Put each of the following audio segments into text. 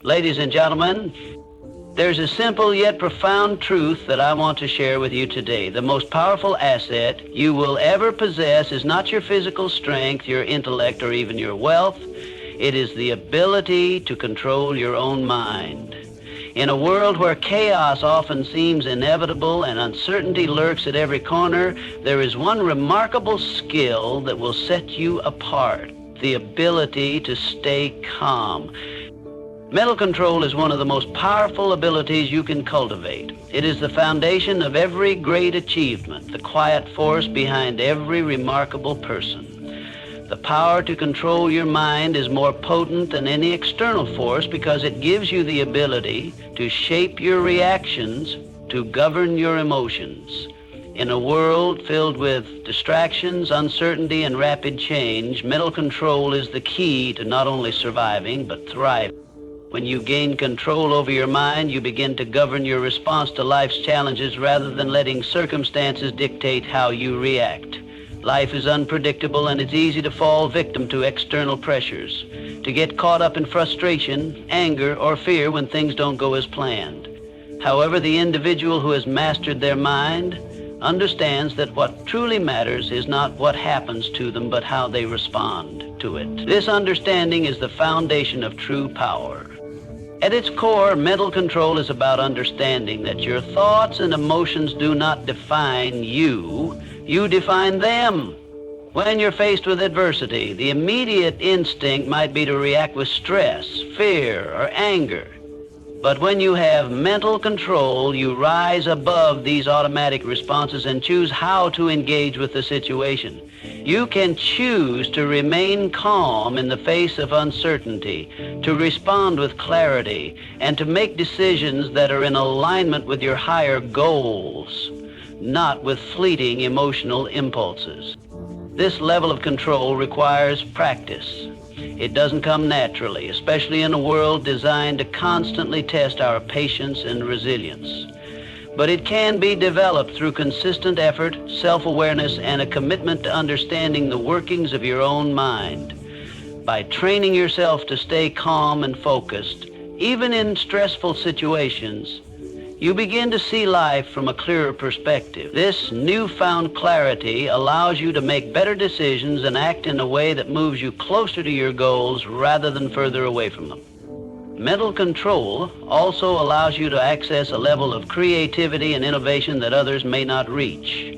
Ladies and gentlemen, there's a simple yet profound truth that I want to share with you today. The most powerful asset you will ever possess is not your physical strength, your intellect, or even your wealth. It is the ability to control your own mind. In a world where chaos often seems inevitable and uncertainty lurks at every corner, there is one remarkable skill that will set you apart: the ability to stay calm. Mental control is one of the most powerful abilities you can cultivate. It is the foundation of every great achievement, the quiet force behind every remarkable person. The power to control your mind is more potent than any external force because it gives you the ability to shape your reactions, to govern your emotions. In a world filled with distractions, uncertainty, and rapid change, mental control is the key to not only surviving, but thriving. When you gain control over your mind, you begin to govern your response to life's challenges rather than letting circumstances dictate how you react. Life is unpredictable, and it's easy to fall victim to external pressures, to get caught up in frustration, anger, or fear when things don't go as planned. However, the individual who has mastered their mind understands that what truly matters is not what happens to them, but how they respond to it. This understanding is the foundation of true power. At its core, mental control is about understanding that your thoughts and emotions do not define you, you define them. When you're faced with adversity, the immediate instinct might be to react with stress, fear, or anger. But when you have mental control, you rise above these automatic responses and choose how to engage with the situation. You can choose to remain calm in the face of uncertainty, to respond with clarity, and to make decisions that are in alignment with your higher goals, not with fleeting emotional impulses. This level of control requires practice. It doesn't come naturally, especially in a world designed to constantly test our patience and resilience. But it can be developed through consistent effort, self-awareness, and a commitment to understanding the workings of your own mind. By training yourself to stay calm and focused, even in stressful situations, you begin to see life from a clearer perspective. This newfound clarity allows you to make better decisions and act in a way that moves you closer to your goals rather than further away from them. Mental control also allows you to access a level of creativity and innovation that others may not reach.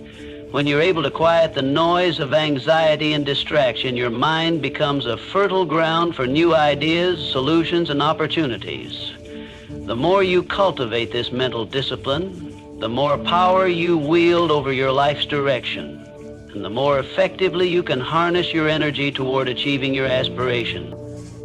When you're able to quiet the noise of anxiety and distraction, your mind becomes a fertile ground for new ideas, solutions, and opportunities. The more you cultivate this mental discipline, the more power you wield over your life's direction, and the more effectively you can harness your energy toward achieving your aspiration.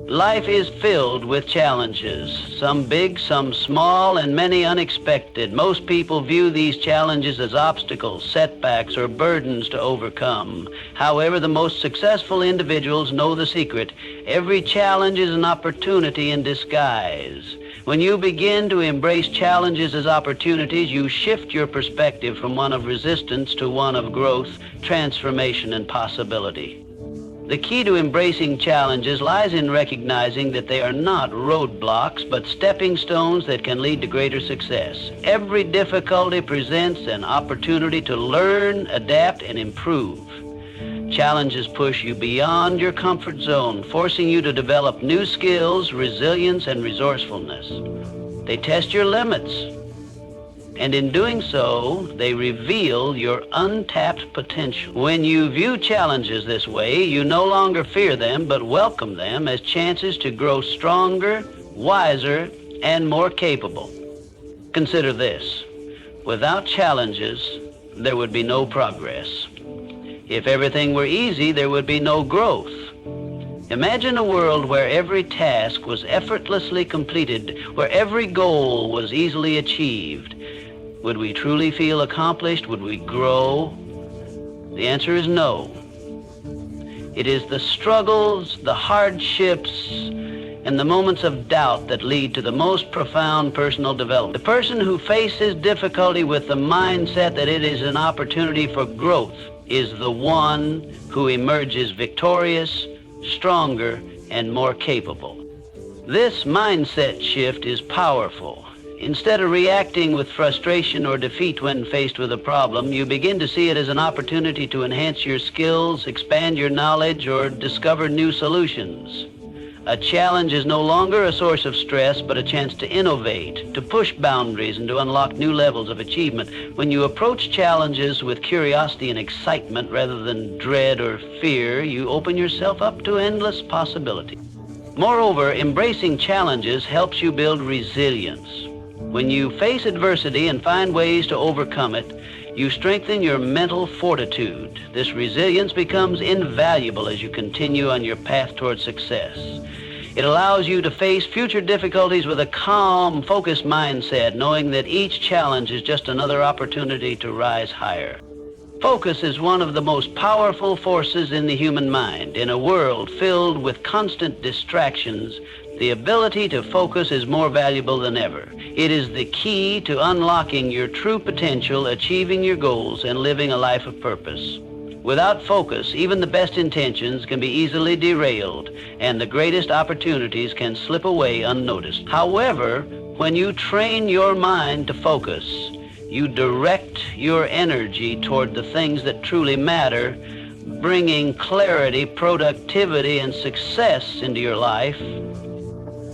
Life is filled with challenges, some big, some small, and many unexpected. Most people view these challenges as obstacles, setbacks, or burdens to overcome. However, the most successful individuals know the secret. Every challenge is an opportunity in disguise. When you begin to embrace challenges as opportunities, you shift your perspective from one of resistance to one of growth, transformation, and possibility. The key to embracing challenges lies in recognizing that they are not roadblocks, but stepping stones that can lead to greater success. Every difficulty presents an opportunity to learn, adapt, and improve. Challenges push you beyond your comfort zone, forcing you to develop new skills, resilience, and resourcefulness. They test your limits, and in doing so, they reveal your untapped potential. When you view challenges this way, you no longer fear them, but welcome them as chances to grow stronger, wiser, and more capable. Consider this: without challenges, there would be no progress. If everything were easy, there would be no growth. Imagine a world where every task was effortlessly completed, where every goal was easily achieved. Would we truly feel accomplished? Would we grow? The answer is no. It is the struggles, the hardships, and the moments of doubt that lead to the most profound personal development. The person who faces difficulty with the mindset that it is an opportunity for growth is the one who emerges victorious, stronger, and more capable. This mindset shift is powerful. Instead of reacting with frustration or defeat when faced with a problem, you begin to see it as an opportunity to enhance your skills, expand your knowledge, or discover new solutions. A challenge is no longer a source of stress, but a chance to innovate, to push boundaries, and to unlock new levels of achievement. When you approach challenges with curiosity and excitement rather than dread or fear, you open yourself up to endless possibilities. Moreover, embracing challenges helps you build resilience. When you face adversity and find ways to overcome it, you strengthen your mental fortitude. This resilience becomes invaluable as you continue on your path toward success. It allows you to face future difficulties with a calm, focused mindset, knowing that each challenge is just another opportunity to rise higher. Focus is one of the most powerful forces in the human mind. In a world filled with constant distractions, the ability to focus is more valuable than ever. It is the key to unlocking your true potential, achieving your goals, and living a life of purpose. Without focus, even the best intentions can be easily derailed, and the greatest opportunities can slip away unnoticed. However, when you train your mind to focus, you direct your energy toward the things that truly matter, bringing clarity, productivity, and success into your life.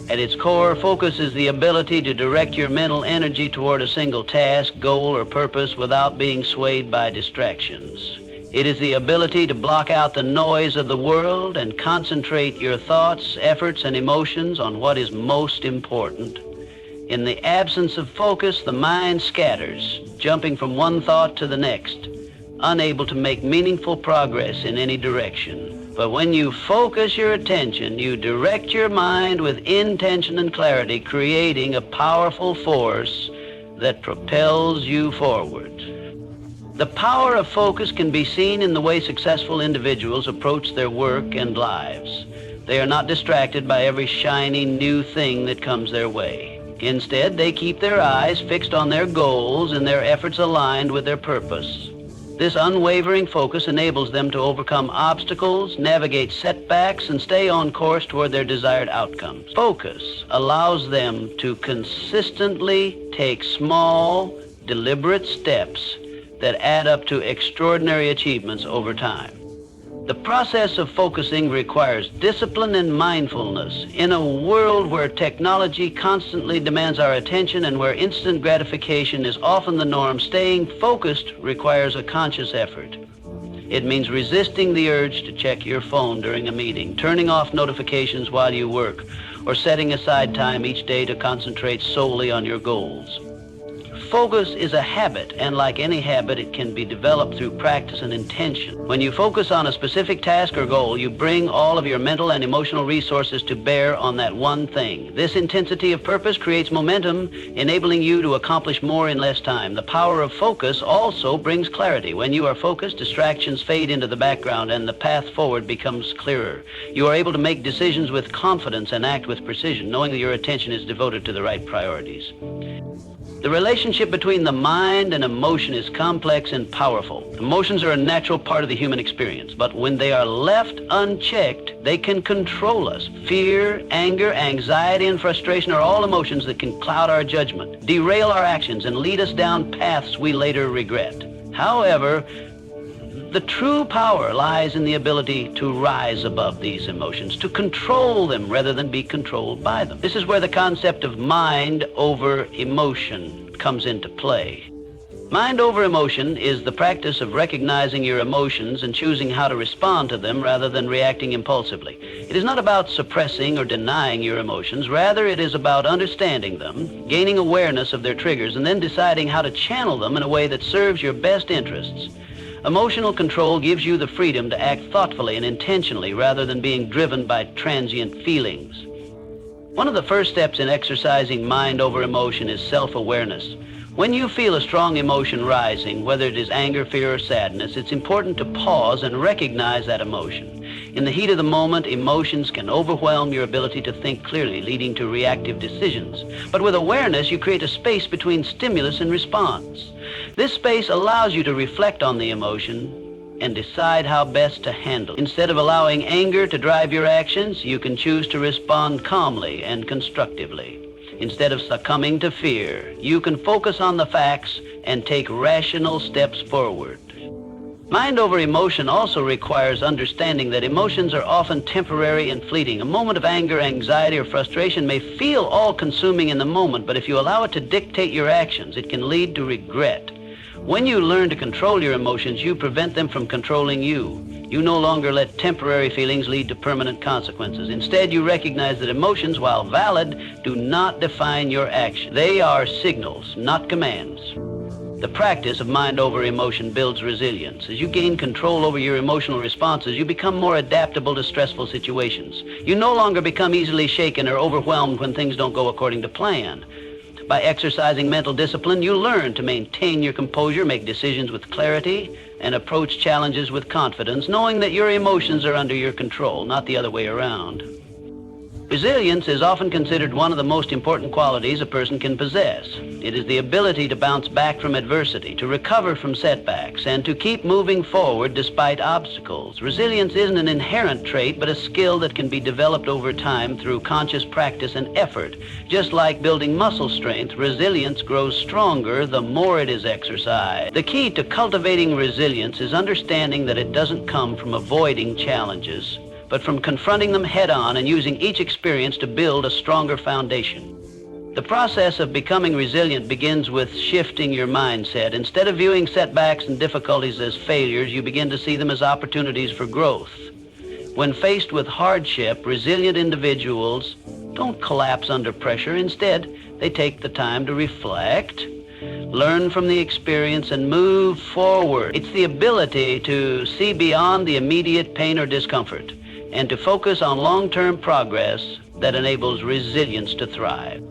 At its core, focus is the ability to direct your mental energy toward a single task, goal, or purpose without being swayed by distractions. It is the ability to block out the noise of the world and concentrate your thoughts, efforts, and emotions on what is most important. In the absence of focus, the mind scatters, jumping from one thought to the next, unable to make meaningful progress in any direction. But when you focus your attention, you direct your mind with intention and clarity, creating a powerful force that propels you forward. The power of focus can be seen in the way successful individuals approach their work and lives. They are not distracted by every shiny new thing that comes their way. Instead, they keep their eyes fixed on their goals and their efforts aligned with their purpose. This unwavering focus enables them to overcome obstacles, navigate setbacks, and stay on course toward their desired outcomes. Focus allows them to consistently take small, deliberate steps that add up to extraordinary achievements over time. The process of focusing requires discipline and mindfulness. In a world where technology constantly demands our attention and where instant gratification is often the norm, staying focused requires a conscious effort. It means resisting the urge to check your phone during a meeting, turning off notifications while you work, or setting aside time each day to concentrate solely on your goals. Focus is a habit, and like any habit, it can be developed through practice and intention. When you focus on a specific task or goal, you bring all of your mental and emotional resources to bear on that one thing. This intensity of purpose creates momentum, enabling you to accomplish more in less time. The power of focus also brings clarity. When you are focused, distractions fade into the background and the path forward becomes clearer. You are able to make decisions with confidence and act with precision, knowing that your attention is devoted to the right priorities. The relationship between the mind and emotion is complex and powerful. Emotions are a natural part of the human experience, but when they are left unchecked, they can control us. Fear, anger, anxiety, and frustration are all emotions that can cloud our judgment, derail our actions, and lead us down paths we later regret. However, the true power lies in the ability to rise above these emotions, to control them rather than be controlled by them. This is where the concept of mind over emotion comes into play. Mind over emotion is the practice of recognizing your emotions and choosing how to respond to them rather than reacting impulsively. It is not about suppressing or denying your emotions. Rather, it is about understanding them, gaining awareness of their triggers, and then deciding how to channel them in a way that serves your best interests. Emotional control gives you the freedom to act thoughtfully and intentionally rather than being driven by transient feelings. One of the first steps in exercising mind over emotion is self-awareness. When you feel a strong emotion rising, whether it is anger, fear, or sadness, it's important to pause and recognize that emotion. In the heat of the moment, emotions can overwhelm your ability to think clearly, leading to reactive decisions. But with awareness, you create a space between stimulus and response. This space allows you to reflect on the emotion and decide how best to handle. Instead of allowing anger to drive your actions, you can choose to respond calmly and constructively. Instead of succumbing to fear, you can focus on the facts and take rational steps forward. Mind over emotion also requires understanding that emotions are often temporary and fleeting. A moment of anger, anxiety, or frustration may feel all-consuming in the moment, but if you allow it to dictate your actions, it can lead to regret. When you learn to control your emotions, you prevent them from controlling you. You no longer let temporary feelings lead to permanent consequences. Instead, you recognize that emotions, while valid, do not define your action. They are signals, not commands. The practice of mind over emotion builds resilience. As you gain control over your emotional responses, you become more adaptable to stressful situations. You no longer become easily shaken or overwhelmed when things don't go according to plan. By exercising mental discipline, you learn to maintain your composure, make decisions with clarity, and approach challenges with confidence, knowing that your emotions are under your control, not the other way around. Resilience is often considered one of the most important qualities a person can possess. It is the ability to bounce back from adversity, to recover from setbacks, and to keep moving forward despite obstacles. Resilience isn't an inherent trait, but a skill that can be developed over time through conscious practice and effort. Just like building muscle strength, resilience grows stronger the more it is exercised. The key to cultivating resilience is understanding that it doesn't come from avoiding challenges, but from confronting them head-on and using each experience to build a stronger foundation. The process of becoming resilient begins with shifting your mindset. Instead of viewing setbacks and difficulties as failures, you begin to see them as opportunities for growth. When faced with hardship, resilient individuals don't collapse under pressure. Instead, they take the time to reflect, learn from the experience, and move forward. It's the ability to see beyond the immediate pain or discomfort and to focus on long-term progress that enables resilience to thrive.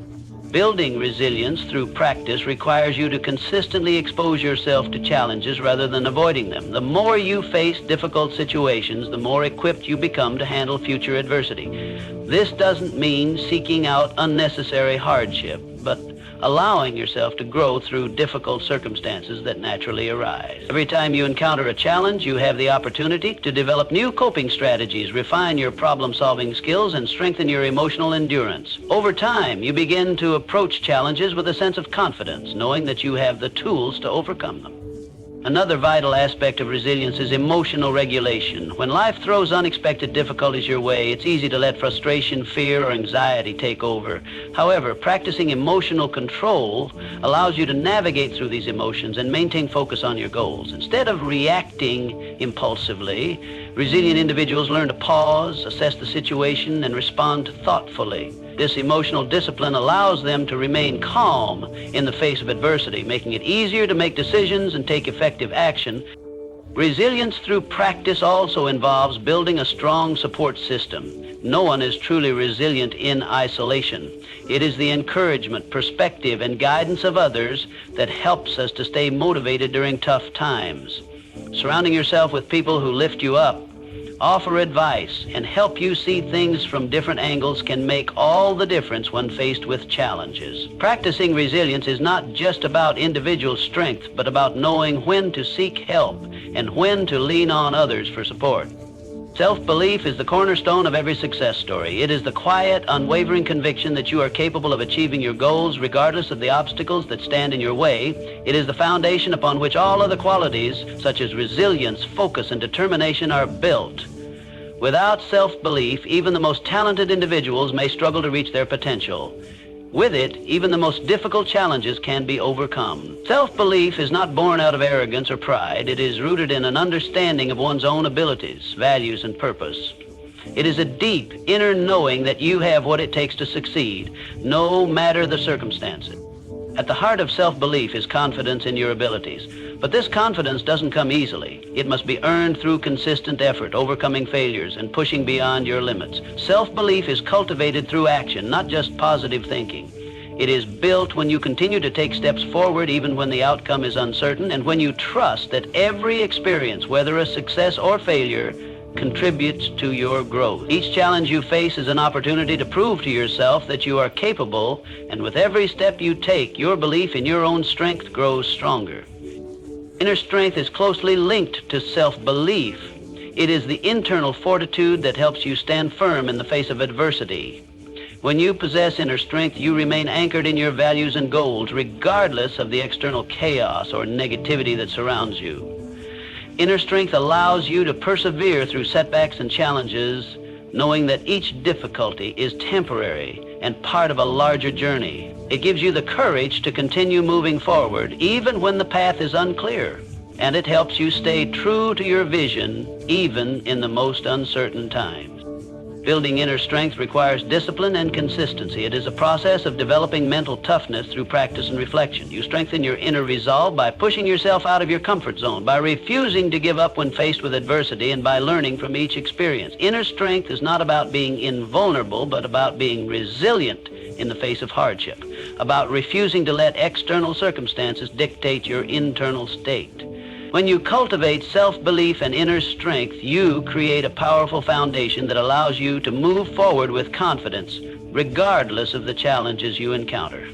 Building resilience through practice requires you to consistently expose yourself to challenges rather than avoiding them. The more you face difficult situations, the more equipped you become to handle future adversity. This doesn't mean seeking out unnecessary hardship, but allowing yourself to grow through difficult circumstances that naturally arise. Every time you encounter a challenge, you have the opportunity to develop new coping strategies, refine your problem-solving skills, and strengthen your emotional endurance. Over time, you begin to approach challenges with a sense of confidence, knowing that you have the tools to overcome them. Another vital aspect of resilience is emotional regulation. When life throws unexpected difficulties your way, it's easy to let frustration, fear, or anxiety take over. However, practicing emotional control allows you to navigate through these emotions and maintain focus on your goals. Instead of reacting impulsively, resilient individuals learn to pause, assess the situation, and respond thoughtfully. This emotional discipline allows them to remain calm in the face of adversity, making it easier to make decisions and take effective action. Resilience through practice also involves building a strong support system. No one is truly resilient in isolation. It is the encouragement, perspective, and guidance of others that helps us to stay motivated during tough times. Surrounding yourself with people who lift you up, offer advice, and help you see things from different angles can make all the difference when faced with challenges. Practicing resilience is not just about individual strength, but about knowing when to seek help and when to lean on others for support. Self-belief is the cornerstone of every success story. It is the quiet, unwavering conviction that you are capable of achieving your goals regardless of the obstacles that stand in your way. It is the foundation upon which all other qualities, such as resilience, focus, and determination, are built. Without self-belief, even the most talented individuals may struggle to reach their potential. With it, even the most difficult challenges can be overcome. Self-belief is not born out of arrogance or pride. It is rooted in an understanding of one's own abilities, values, and purpose. It is a deep inner knowing that you have what it takes to succeed, no matter the circumstances. At the heart of self-belief is confidence in your abilities. But this confidence doesn't come easily. It must be earned through consistent effort, overcoming failures, and pushing beyond your limits. Self-belief is cultivated through action, not just positive thinking. It is built when you continue to take steps forward even when the outcome is uncertain, and when you trust that every experience, whether a success or failure, contributes to your growth. Each challenge you face is an opportunity to prove to yourself that you are capable, and with every step you take, your belief in your own strength grows stronger. Inner strength is closely linked to self-belief. It is the internal fortitude that helps you stand firm in the face of adversity. When you possess inner strength, you remain anchored in your values and goals, regardless of the external chaos or negativity that surrounds you. Inner strength allows you to persevere through setbacks and challenges, knowing that each difficulty is temporary and part of a larger journey. It gives you the courage to continue moving forward, even when the path is unclear. And it helps you stay true to your vision, even in the most uncertain times. Building inner strength requires discipline and consistency. It is a process of developing mental toughness through practice and reflection. You strengthen your inner resolve by pushing yourself out of your comfort zone, by refusing to give up when faced with adversity, and by learning from each experience. Inner strength is not about being invulnerable, but about being resilient in the face of hardship, about refusing to let external circumstances dictate your internal state. When you cultivate self-belief and inner strength, you create a powerful foundation that allows you to move forward with confidence, regardless of the challenges you encounter.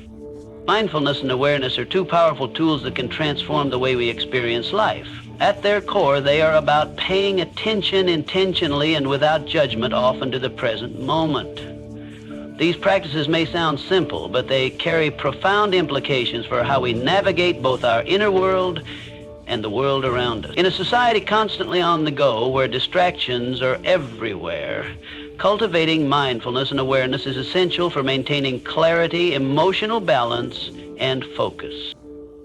Mindfulness and awareness are two powerful tools that can transform the way we experience life. At their core, they are about paying attention intentionally and without judgment, often to the present moment. These practices may sound simple, but they carry profound implications for how we navigate both our inner world and the world around us. In a society constantly on the go, where distractions are everywhere, cultivating mindfulness and awareness is essential for maintaining clarity, emotional balance, and focus.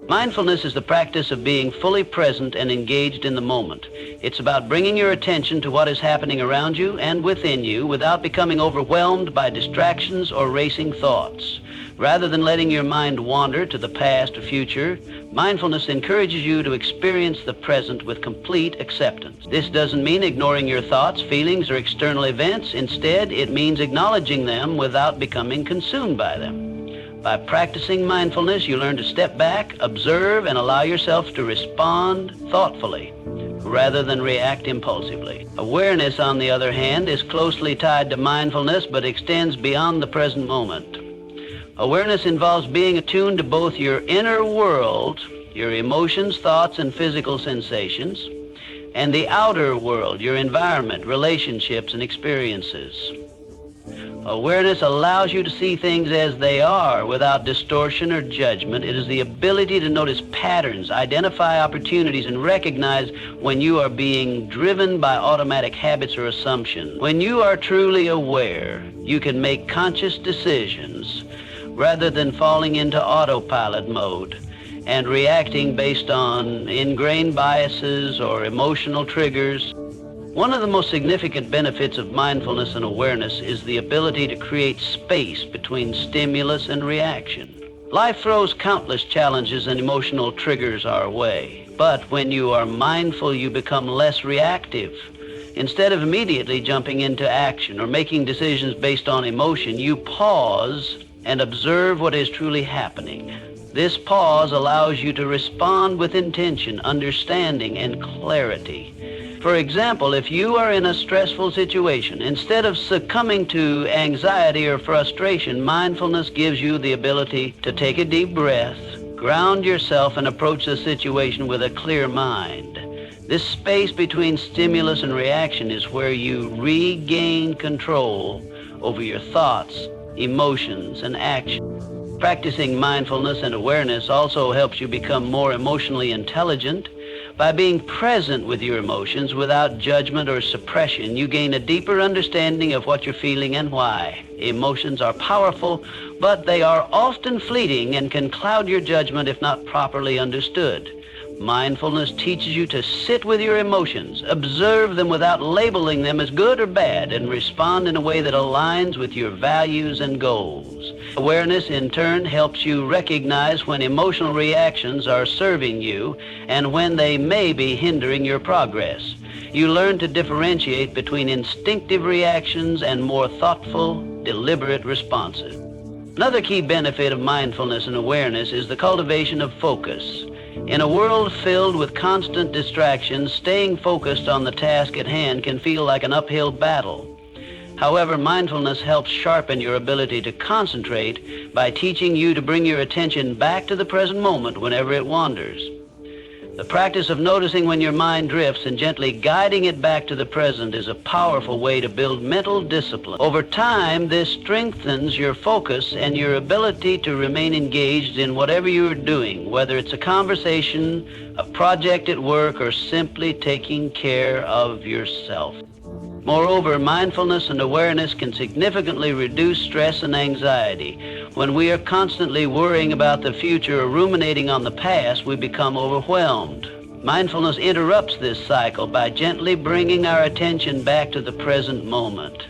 Mindfulness is the practice of being fully present and engaged in the moment. It's about bringing your attention to what is happening around you and within you without becoming overwhelmed by distractions or racing thoughts. Rather than letting your mind wander to the past or future, mindfulness encourages you to experience the present with complete acceptance. This doesn't mean ignoring your thoughts, feelings, or external events. Instead, it means acknowledging them without becoming consumed by them. By practicing mindfulness, you learn to step back, observe, and allow yourself to respond thoughtfully, rather than react impulsively. Awareness, on the other hand, is closely tied to mindfulness, but extends beyond the present moment. Awareness involves being attuned to both your inner world, your emotions, thoughts, and physical sensations, and the outer world, your environment, relationships, and experiences. Awareness allows you to see things as they are without distortion or judgment. It is the ability to notice patterns, identify opportunities, and recognize when you are being driven by automatic habits or assumptions. When you are truly aware, you can make conscious decisions rather than falling into autopilot mode and reacting based on ingrained biases or emotional triggers. One of the most significant benefits of mindfulness and awareness is the ability to create space between stimulus and reaction. Life throws countless challenges and emotional triggers our way, but when you are mindful, you become less reactive. Instead of immediately jumping into action or making decisions based on emotion, you pause and observe what is truly happening. This pause allows you to respond with intention, understanding, and clarity. For example, if you are in a stressful situation, instead of succumbing to anxiety or frustration, mindfulness gives you the ability to take a deep breath, ground yourself, and approach the situation with a clear mind. This space between stimulus and reaction is where you regain control over your thoughts, emotions, and actions. Practicing mindfulness and awareness also helps you become more emotionally intelligent. By being present with your emotions without judgment or suppression, you gain a deeper understanding of what you're feeling and why. Emotions are powerful, but they are often fleeting and can cloud your judgment if not properly understood. Mindfulness teaches you to sit with your emotions, observe them without labeling them as good or bad, and respond in a way that aligns with your values and goals. Awareness, in turn, helps you recognize when emotional reactions are serving you and when they may be hindering your progress. You learn to differentiate between instinctive reactions and more thoughtful, deliberate responses. Another key benefit of mindfulness and awareness is the cultivation of focus. In a world filled with constant distractions, staying focused on the task at hand can feel like an uphill battle. However, mindfulness helps sharpen your ability to concentrate by teaching you to bring your attention back to the present moment whenever it wanders. The practice of noticing when your mind drifts and gently guiding it back to the present is a powerful way to build mental discipline. Over time, this strengthens your focus and your ability to remain engaged in whatever you are doing, whether it's a conversation, a project at work, or simply taking care of yourself. Moreover, mindfulness and awareness can significantly reduce stress and anxiety. When we are constantly worrying about the future or ruminating on the past, we become overwhelmed. Mindfulness interrupts this cycle by gently bringing our attention back to the present moment,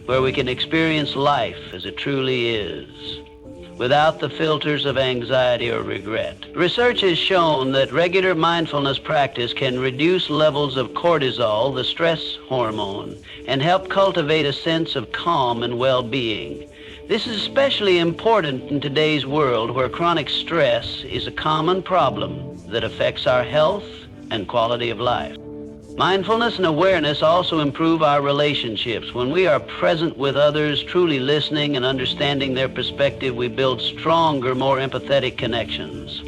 where we can experience life as it truly is, without the filters of anxiety or regret. Research has shown that regular mindfulness practice can reduce levels of cortisol, the stress hormone, and help cultivate a sense of calm and well-being. This is especially important in today's world where chronic stress is a common problem that affects our health and quality of life. Mindfulness and awareness also improve our relationships. When we are present with others, truly listening and understanding their perspective, we build stronger, more empathetic connections.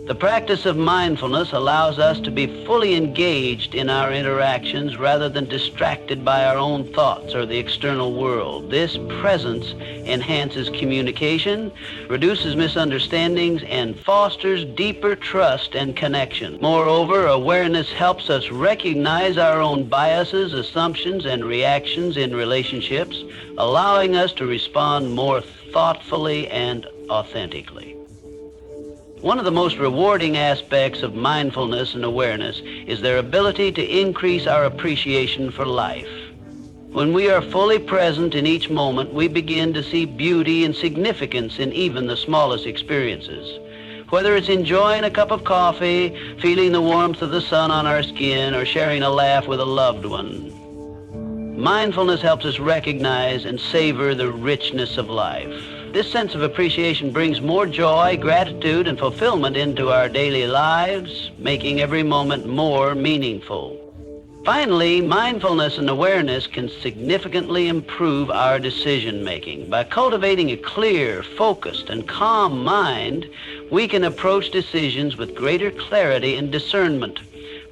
The practice of mindfulness allows us to be fully engaged in our interactions rather than distracted by our own thoughts or the external world. This presence enhances communication, reduces misunderstandings, and fosters deeper trust and connection. Moreover, awareness helps us recognize our own biases, assumptions, and reactions in relationships, allowing us to respond more thoughtfully and authentically. One of the most rewarding aspects of mindfulness and awareness is their ability to increase our appreciation for life. When we are fully present in each moment, we begin to see beauty and significance in even the smallest experiences. Whether it's enjoying a cup of coffee, feeling the warmth of the sun on our skin, or sharing a laugh with a loved one, mindfulness helps us recognize and savor the richness of life. This sense of appreciation brings more joy, gratitude, and fulfillment into our daily lives, making every moment more meaningful. Finally, mindfulness and awareness can significantly improve our decision-making. By cultivating a clear, focused, and calm mind, we can approach decisions with greater clarity and discernment.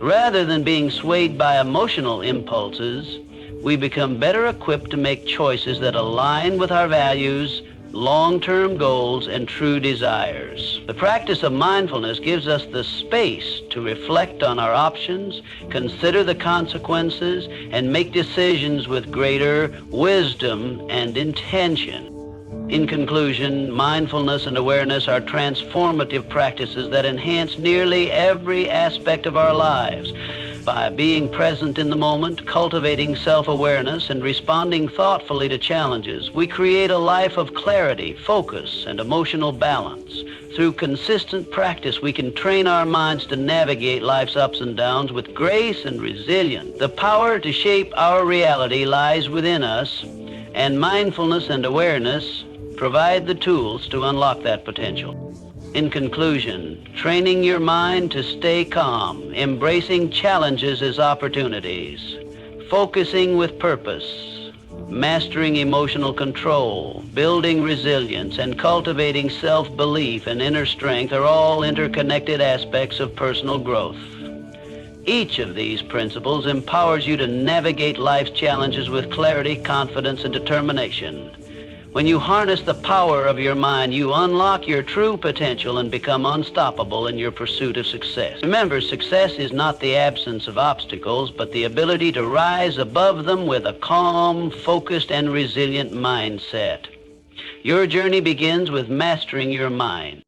Rather than being swayed by emotional impulses, we become better equipped to make choices that align with our values, long-term goals, and true desires. The practice of mindfulness gives us the space to reflect on our options, consider the consequences, and make decisions with greater wisdom and intention. In conclusion, mindfulness and awareness are transformative practices that enhance nearly every aspect of our lives. By being present in the moment, cultivating self-awareness, and responding thoughtfully to challenges, we create a life of clarity, focus, and emotional balance. Through consistent practice, we can train our minds to navigate life's ups and downs with grace and resilience. The power to shape our reality lies within us, and mindfulness and awareness provide the tools to unlock that potential. In conclusion, training your mind to stay calm, embracing challenges as opportunities, focusing with purpose, mastering emotional control, building resilience, and cultivating self-belief and inner strength are all interconnected aspects of personal growth. Each of these principles empowers you to navigate life's challenges with clarity, confidence, and determination. When you harness the power of your mind, you unlock your true potential and become unstoppable in your pursuit of success. Remember, success is not the absence of obstacles, but the ability to rise above them with a calm, focused, and resilient mindset. Your journey begins with mastering your mind.